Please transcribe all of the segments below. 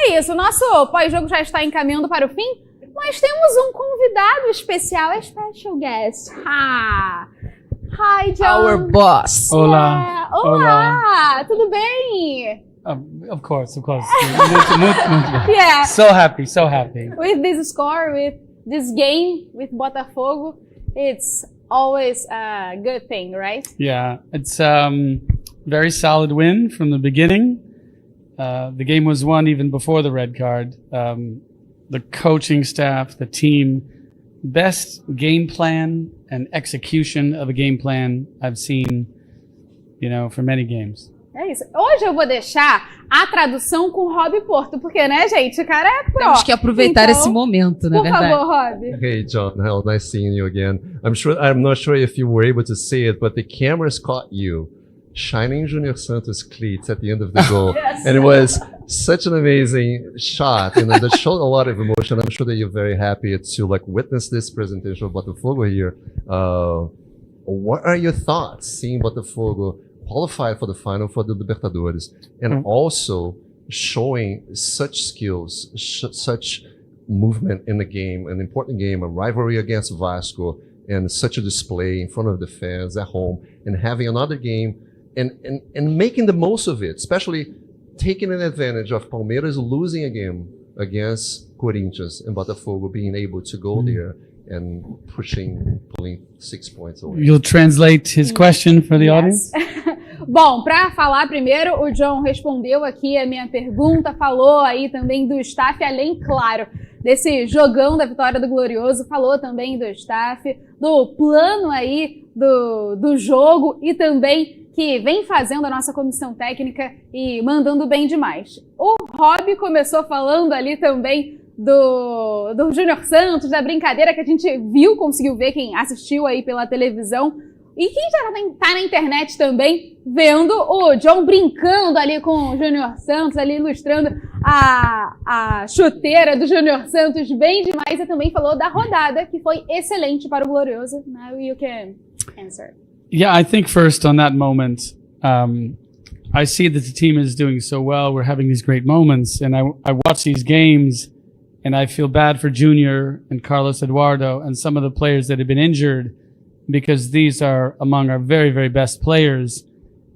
É isso, o nosso pós-jogo já está encaminhando para o fim, mas temos um convidado especial, a special guest. Hi, John. Our boss. Olá. Olá, tudo bem? Of course. Muito. Yeah. So happy. With this score, with this game, with Botafogo, it's always a good thing, right? Yeah, it's very solid win from the beginning. The game was won even before the red card. The coaching staff, the team, best game plan and execution of a game plan I've seen, for many games. É isso. Hoje eu vou deixar a tradução com o Rob Porto, porque, né, gente, o cara é pro. Temos que aproveitar esse momento, na verdade. Por favor, Rob. Hey, John. Hello, nice seeing you again. I'm not sure if you were able to see it, but the cameras caught you shining Junior Santos cleats at the end of the goal. Yes. And it was such an amazing shot, that showed a lot of emotion. I'm sure that you're very happy to witness this presentation of Botafogo here. What are your thoughts seeing Botafogo qualify for the final for the Libertadores and also showing such skills, such movement in the game, an important game, a rivalry against Vasco, and such a display in front of the fans at home, and having another game and making the most of it, especially taking an advantage of Palmeiras losing a game against Corinthians and Botafogo being able to go there and pulling 6 points away. You'll translate his question for the audience? Bom, para falar primeiro, o John respondeu aqui a minha pergunta, falou aí também do staff, além, claro, desse jogão da vitória do Glorioso, falou também do staff, do plano aí do jogo e também que vem fazendo a nossa comissão técnica e mandando bem demais. O Rob começou falando ali também do Júnior Santos, da brincadeira que a gente viu, conseguiu ver, quem assistiu aí pela televisão, e quem já tá na internet também, vendo o John brincando ali com o Júnior Santos, ali ilustrando a chuteira do Júnior Santos bem demais, e também falou da rodada, que foi excelente para o Glorioso. Now you can answer. Yeah, I think first on that moment, I see that the team is doing so well. We're having these great moments, and I watch these games, and I feel bad for Junior and Carlos Eduardo and some of the players that have been injured, because these are among our very, very best players.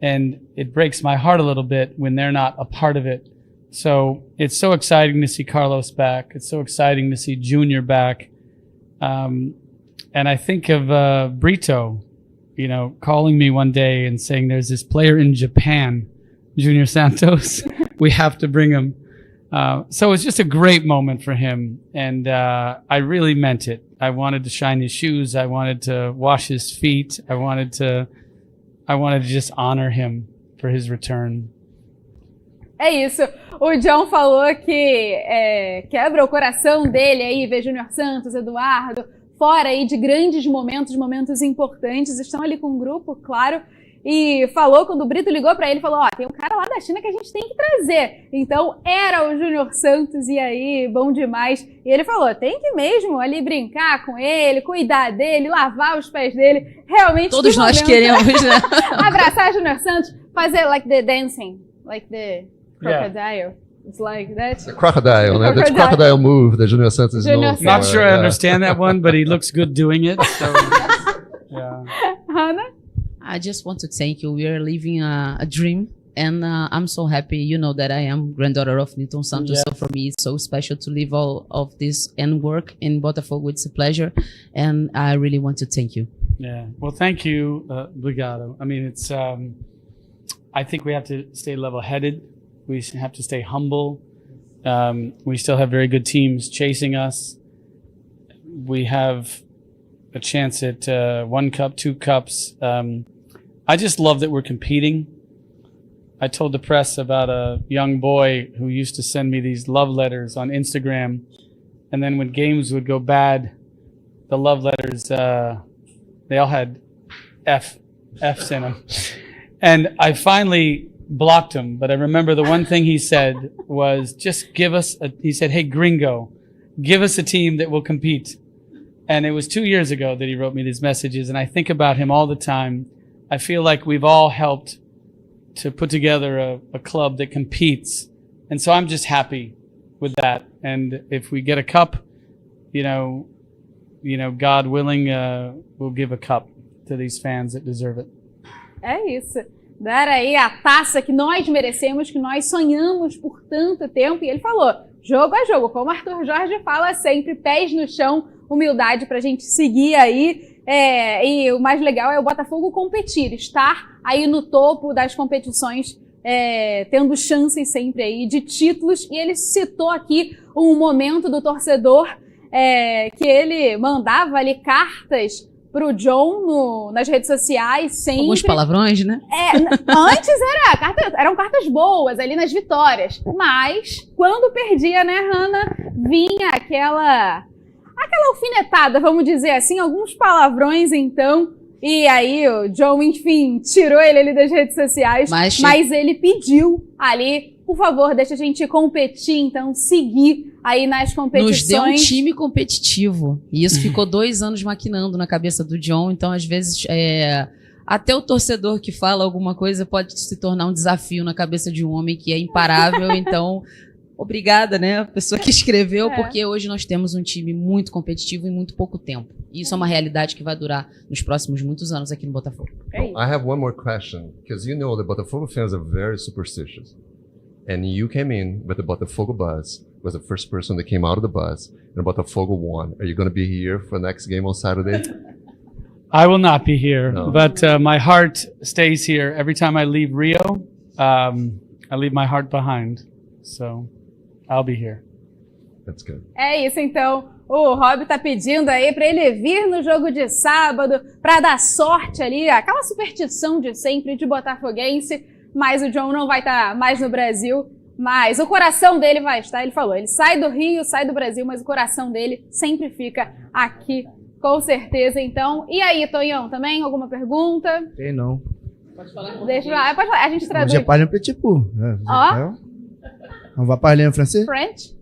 And it breaks my heart a little bit when they're not a part of it. So it's so exciting to see Carlos back. It's so exciting to see Junior back. And I think of Brito, calling me one day and saying there's this player in Japan, Junior Santos. We have to bring him. So it's just a great moment for him. And I really meant it. I wanted to shine his shoes. I wanted to wash his feet. I wanted to just honor him for his return. É isso. O John falou que quebra o coração dele aí ver Júnior Santos, Eduardo, fora aí de grandes momentos importantes. Estão ali com um grupo, claro. E falou, quando o Brito ligou pra ele, falou, tem um cara lá da China que a gente tem que trazer. Então, era o Júnior Santos, e aí, bom demais. E ele falou, tem que mesmo ali brincar com ele, cuidar dele, lavar os pés dele. Realmente, todos nós queremos, né? Abraçar o Júnior Santos, fazer like the dancing, like the crocodile. Yeah. It's like that. The crocodile, né? The crocodile move that Junior Santos is known for. Not sure I understand that one, but he looks good doing it. So, yeah. Hannah? I just want to thank you. We are living a dream, and I'm so happy. You know that I am granddaughter of Newton Santos, yes. So for me it's so special to live all of this and work in Botafogo. It's a pleasure, and I really want to thank you. Yeah, well, thank you, obrigado. I mean, it's. I think we have to stay level-headed. We have to stay humble. We still have very good teams chasing us. We have a chance at 1 cup, 2 cups. I just love that we're competing. I told the press about a young boy who used to send me these love letters on Instagram. And then when games would go bad, the love letters, they all had F's in them. And I finally blocked him. But I remember the one thing he said was, just give us he said, hey, gringo, give us a team that will compete. And it was 2 years ago that he wrote me these messages. And I think about him all the time. I feel like we've all helped to put together a club that competes. And so I'm just happy with that. And if we get a cup, God willing, we'll give a cup to these fans that deserve it. É isso. Dar aí a taça que nós merecemos, que nós sonhamos por tanto tempo. E ele falou, jogo a jogo, como Arthur Jorge fala sempre, pés no chão, humildade pra gente seguir aí. E o mais legal é o Botafogo competir, estar aí no topo das competições, tendo chances sempre aí de títulos. E ele citou aqui um momento do torcedor que ele mandava ali cartas pro John nas redes sociais, sempre. Alguns palavrões, né? Antes eram cartas boas ali nas vitórias. Mas, quando perdia, né, Hannah, vinha aquela alfinetada, vamos dizer assim, alguns palavrões, então. E aí o John, enfim, tirou ele ali das redes sociais. Mas ele pediu ali, por favor, deixa a gente competir, então, seguir aí nas competições. Nos deu um time competitivo. E isso ficou 2 anos maquinando na cabeça do John. Então, às vezes, até o torcedor que fala alguma coisa pode se tornar um desafio na cabeça de um homem que é imparável. Então, obrigada, né? A pessoa que escreveu, porque hoje nós temos um time muito competitivo em muito pouco tempo. E isso é uma realidade que vai durar nos próximos muitos anos aqui no Botafogo. I have one more question, because you know the Botafogo fans are very superstitious. And you came in with the Botafogo bus, was the first person that came out of the bus, and Botafogo won. Are you going to be here for the next game on Saturday? I will not be here, No. but my heart stays here. Every time I leave Rio, I leave my heart behind. So I'll be here. That's good. É isso, então. O Rob tá pedindo aí pra ele vir no jogo de sábado, pra dar sorte ali, aquela superstição de sempre de botafoguense. Mas o John não vai estar mais no Brasil, mas o coração dele vai estar, ele falou, ele sai do Rio, sai do Brasil, mas o coração dele sempre fica aqui, com certeza, então. E aí, Tonhão, também alguma pergunta? Tem não. Pode falar. Pode falar, a gente traduz. Je parle un petit peu. On va parler en français? French?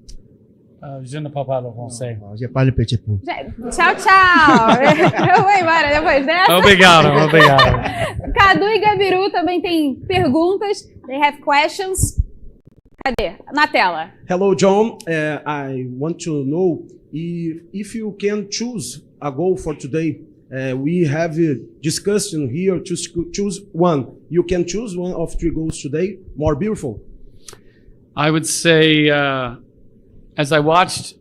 Je ne parle pas le français. Je parle un petit peu. Tchau, tchau. Eu vou embora depois dessa. Obrigado. Cadu e Gabiru também tem perguntas. They have questions. Cadê? Na tela. Hello, John. I want to know if you can choose a goal for today. We have discussed in here to choose one. You can choose one of 3 goals today. More beautiful. I would say, as I watched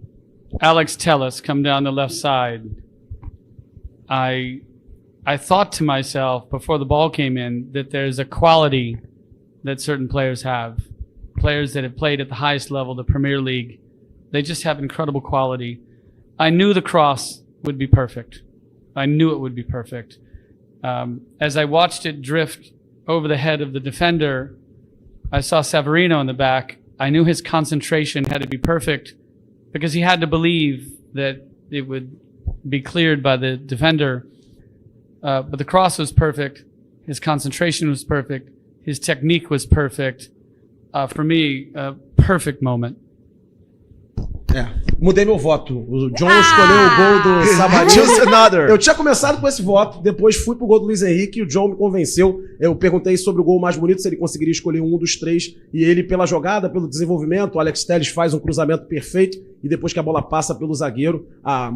Alex Telles come down the left side, I thought to myself before the ball came in that there's a quality that certain players have. Players that have played at the highest level, the Premier League, they just have incredible quality. I knew the cross would be perfect. I knew it would be perfect. As I watched it drift over the head of the defender, I saw Savarino in the back. I knew his concentration had to be perfect because he had to believe that it would be cleared by the defender. But the cross was perfect. His concentration was perfect. His technique was perfect. For me, a perfect moment. Mudei meu voto. O John escolheu o gol do Savarino. Eu tinha começado com esse voto, depois fui pro gol do Luiz Henrique e o John me convenceu. Eu perguntei sobre o gol mais bonito, se ele conseguiria escolher um dos 3. E ele, pela jogada, pelo desenvolvimento, o Alex Telles faz um cruzamento perfeito. E depois que a bola passa pelo zagueiro,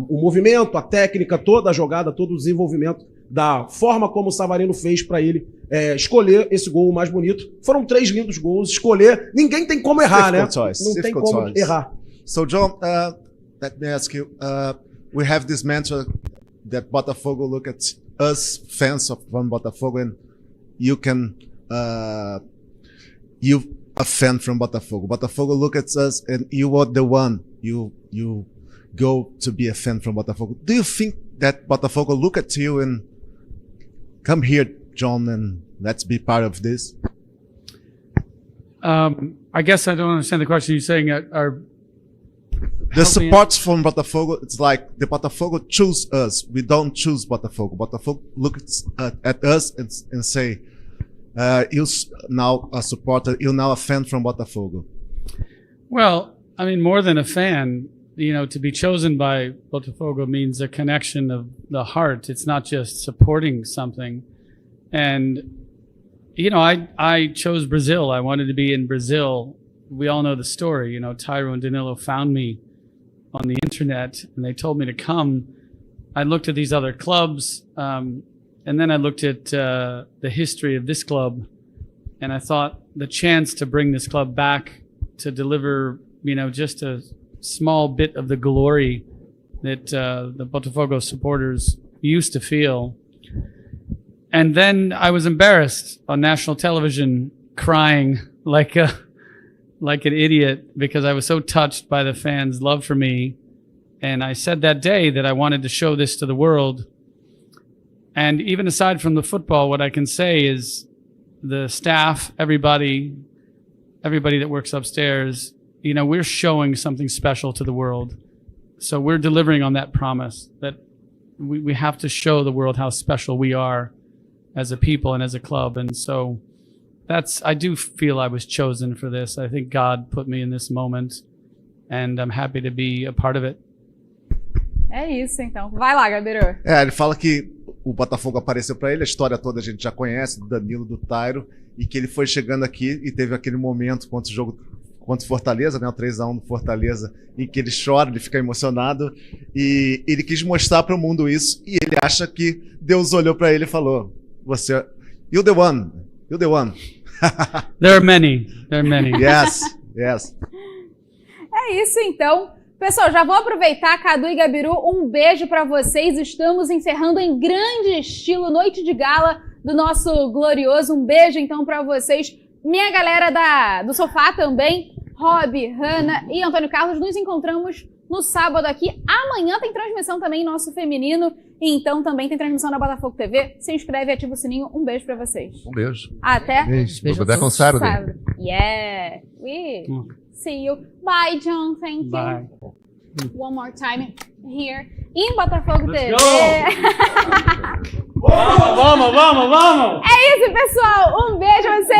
o movimento, a técnica, toda a jogada, todo o desenvolvimento da forma como o Savarino fez para ele escolher esse gol mais bonito. Foram 3 lindos gols. Escolher, ninguém tem como errar, né? Não tem como errar. So, John, let me ask you, we have this mantra that Botafogo look at us fans from Botafogo, and you can, you a fan from Botafogo. Botafogo look at us and you are the one, you go to be a fan from Botafogo. Do you think that Botafogo look at you and come here, John, and let's be part of this? I guess I don't understand the question. You're saying the support from Botafogo, it's like the Botafogo choose us. We don't choose Botafogo. Botafogo looks at us and say, you're now a supporter, you're now a fan from Botafogo. Well, I mean, more than a fan, to be chosen by Botafogo means a connection of the heart. It's not just supporting something. And, I chose Brazil. I wanted to be in Brazil we all know the story. You know, Tyro and Danilo found me on the internet and they told me to come. I looked at these other clubs, and then I looked at the history of this club, and I thought the chance to bring this club back to deliver, you know, just a small bit of the glory that the Botafogo supporters used to feel. And then I was embarrassed on national television, crying like an idiot because I was so touched by the fans' love for me. And I said that day that I wanted to show this to the world. And even aside from the football, what I can say is the staff, everybody that works upstairs, you know, we're showing something special to the world. So we're delivering on that promise that we have to show the world how special we are as a people and as a club. And so I do feel I was chosen for this. I think God put me in this moment and I'm happy to be a part of it. É isso, então. Vai lá, Gabiru. Ele fala que o Botafogo apareceu para ele, a história toda a gente já conhece, do Danilo, do Tyro, e que ele foi chegando aqui e teve aquele momento contra o jogo contra o Fortaleza, né, o 3-1 do Fortaleza, em que ele chora, ele fica emocionado, e ele quis mostrar para o mundo isso, e ele acha que Deus olhou para ele e falou, you're the one. There are many. Yes. É isso, então. Pessoal, já vou aproveitar, Cadu e Gabiru, um beijo pra vocês. Estamos encerrando em grande estilo, noite de gala do nosso glorioso. Um beijo, então, pra vocês. Minha galera do sofá também, Rob, Hanna e Antônio Carlos, nos encontramos no sábado aqui. Amanhã tem transmissão também nosso feminino, e então também tem transmissão na Botafogo TV. Se inscreve e ativa o sininho. Um beijo pra vocês. Um beijo. Até Beijo. Back on Saturday. Yeah. See you. Bye, John. Thank you. Bye. One more time here in Botafogo TV. Vamos! É isso, pessoal. Um beijo a vocês.